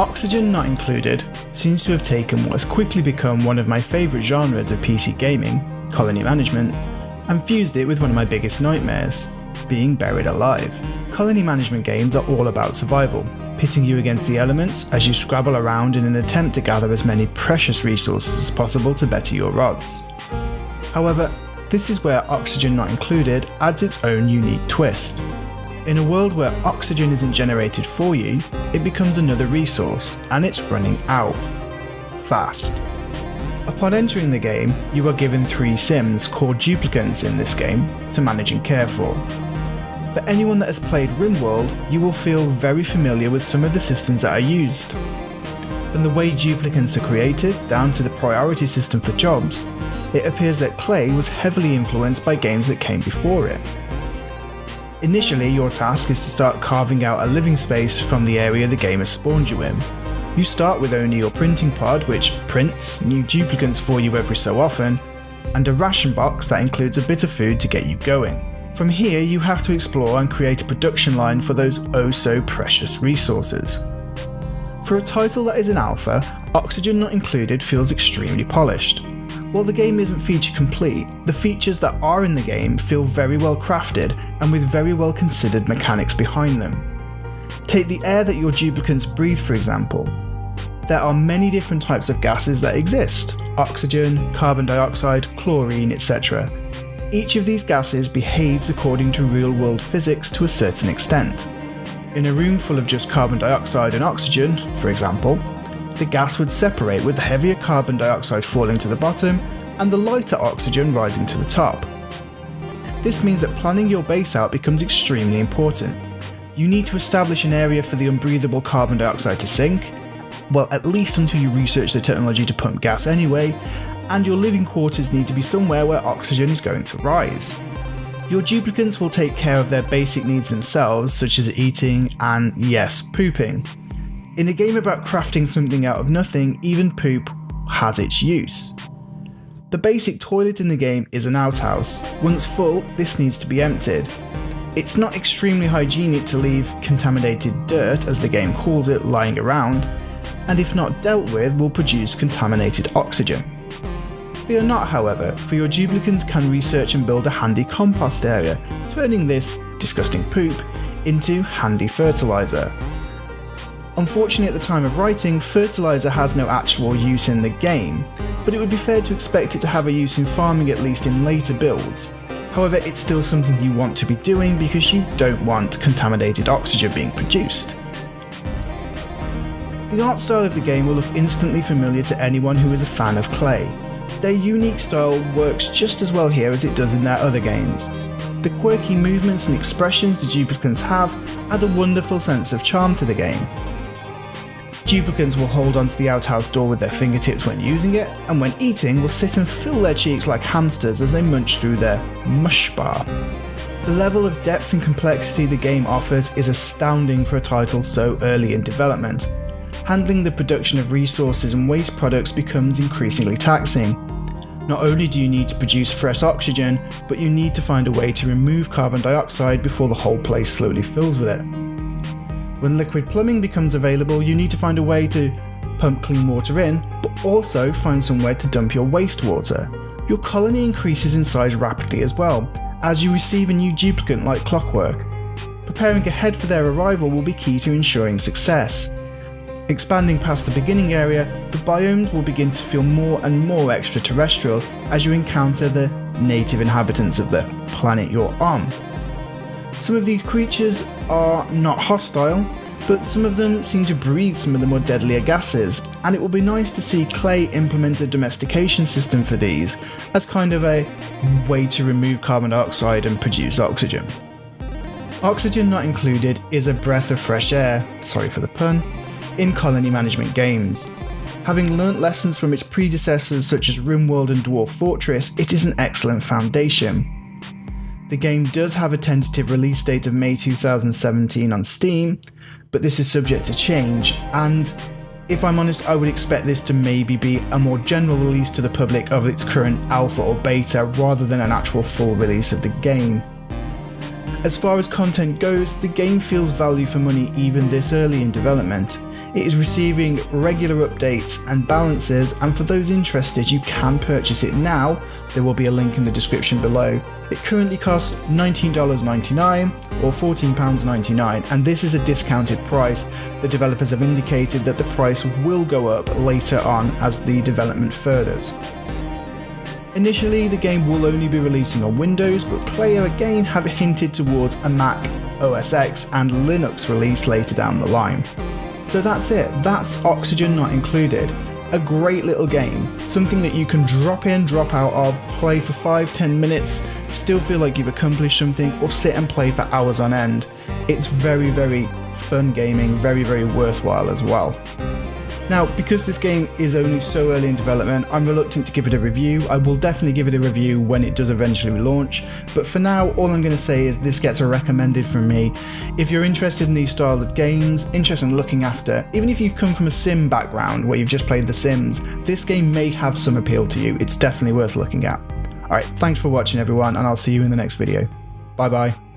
Oxygen Not Included seems to have taken what has quickly become one of my favourite genres of PC gaming, colony management, and fused it with one of my biggest nightmares, being buried alive. Colony management games are all about survival, pitting you against the elements as you scrabble around in an attempt to gather as many precious resources as possible to better your odds. However, this is where Oxygen Not Included adds its own unique twist. In a world where oxygen isn't generated for you, it becomes another resource, and it's running out. Fast. Upon entering the game, you are given 3 sims called duplicants in this game to manage and care for. For anyone that has played RimWorld, you will feel very familiar with some of the systems that are used. From the way duplicants are created, down to the priority system for jobs, it appears that Klei was heavily influenced by games that came before it. Initially, your task is to start carving out a living space from the area the game has spawned you in. You start with only your printing pod, which prints new duplicants for you every so often, and a ration box that includes a bit of food to get you going. From here, you have to explore and create a production line for those oh-so-precious resources. For a title that is an alpha, Oxygen Not Included feels extremely polished. While the game isn't feature complete, the features that are in the game feel very well crafted and with very well considered mechanics behind them. Take the air that your duplicants breathe, for example. There are many different types of gases that exist: oxygen, carbon dioxide, chlorine, etc. Each of these gases behaves according to real-world physics to a certain extent. In a room full of just carbon dioxide and oxygen, for example, the gas would separate with the heavier carbon dioxide falling to the bottom and the lighter oxygen rising to the top. This means that planning your base out becomes extremely important. You need to establish an area for the unbreathable carbon dioxide to sink, well, at least until you research the technology to pump gas anyway, and your living quarters need to be somewhere where oxygen is going to rise. Your duplicants will take care of their basic needs themselves, such as eating and, yes, pooping. In a game about crafting something out of nothing, even poop has its use. The basic toilet in the game is an outhouse. Once full, this needs to be emptied. It's not extremely hygienic to leave contaminated dirt, as the game calls it, lying around, and if not dealt with, will produce contaminated oxygen. Fear not, however, for your duplicants can research and build a handy compost area, turning this disgusting poop into handy fertilizer. Unfortunately, at the time of writing, fertilizer has no actual use in the game, but it would be fair to expect it to have a use in farming, at least in later builds. However, it's still something you want to be doing because you don't want contaminated oxygen being produced. The art style of the game will look instantly familiar to anyone who is a fan of Klei. Their unique style works just as well here as it does in their other games. The quirky movements and expressions the duplicants have add a wonderful sense of charm to the game. Duplicants will hold onto the outhouse door with their fingertips when using it, and when eating will sit and fill their cheeks like hamsters as they munch through their mush bar. The level of depth and complexity the game offers is astounding for a title so early in development. Handling the production of resources and waste products becomes increasingly taxing. Not only do you need to produce fresh oxygen, but you need to find a way to remove carbon dioxide before the whole place slowly fills with it. When liquid plumbing becomes available, you need to find a way to pump clean water in, but also find somewhere to dump your wastewater. Your colony increases in size rapidly as well, as you receive a new duplicant like clockwork. Preparing ahead for their arrival will be key to ensuring success. Expanding past the beginning area, the biomes will begin to feel more and more extraterrestrial as you encounter the native inhabitants of the planet you're on. Some of these creatures are not hostile, but some of them seem to breathe some of the more deadlier gases, and it will be nice to see Klei implement a domestication system for these as kind of a way to remove carbon dioxide and produce oxygen. Oxygen Not Included is a breath of fresh air, sorry for the pun, in colony management games. Having learnt lessons from its predecessors such as RimWorld and Dwarf Fortress, it is an excellent foundation. The game does have a tentative release date of May 2017 on Steam, but this is subject to change, and if I'm honest, I would expect this to maybe be a more general release to the public of its current alpha or beta rather than an actual full release of the game. As far as content goes, the game feels value for money even this early in development. It is receiving regular updates and balances, and for those interested, you can purchase it now. There will be a link in the description below. It currently costs $19.99 or £14.99, and this is a discounted price. The developers have indicated that the price will go up later on as the development furthers. Initially, the game will only be releasing on Windows, but Klei again have hinted towards a Mac OS X and Linux release later down the line. So that's it, that's Oxygen Not Included. A great little game, something that you can drop in, drop out of, play for 5-10 minutes, still feel like you've accomplished something, or sit and play for hours on end. It's very, very fun gaming, very, very worthwhile as well. Now, because this game is only so early in development, I'm reluctant to give it a review. I will definitely give it a review when it does eventually launch, but for now, all I'm going to say is this gets a recommended from me. If you're interested in these style of games, interested in looking after, even if you've come from a sim background where you've just played The Sims, this game may have some appeal to you. It's definitely worth looking at. Alright, thanks for watching everyone, and I'll see you in the next video. Bye bye.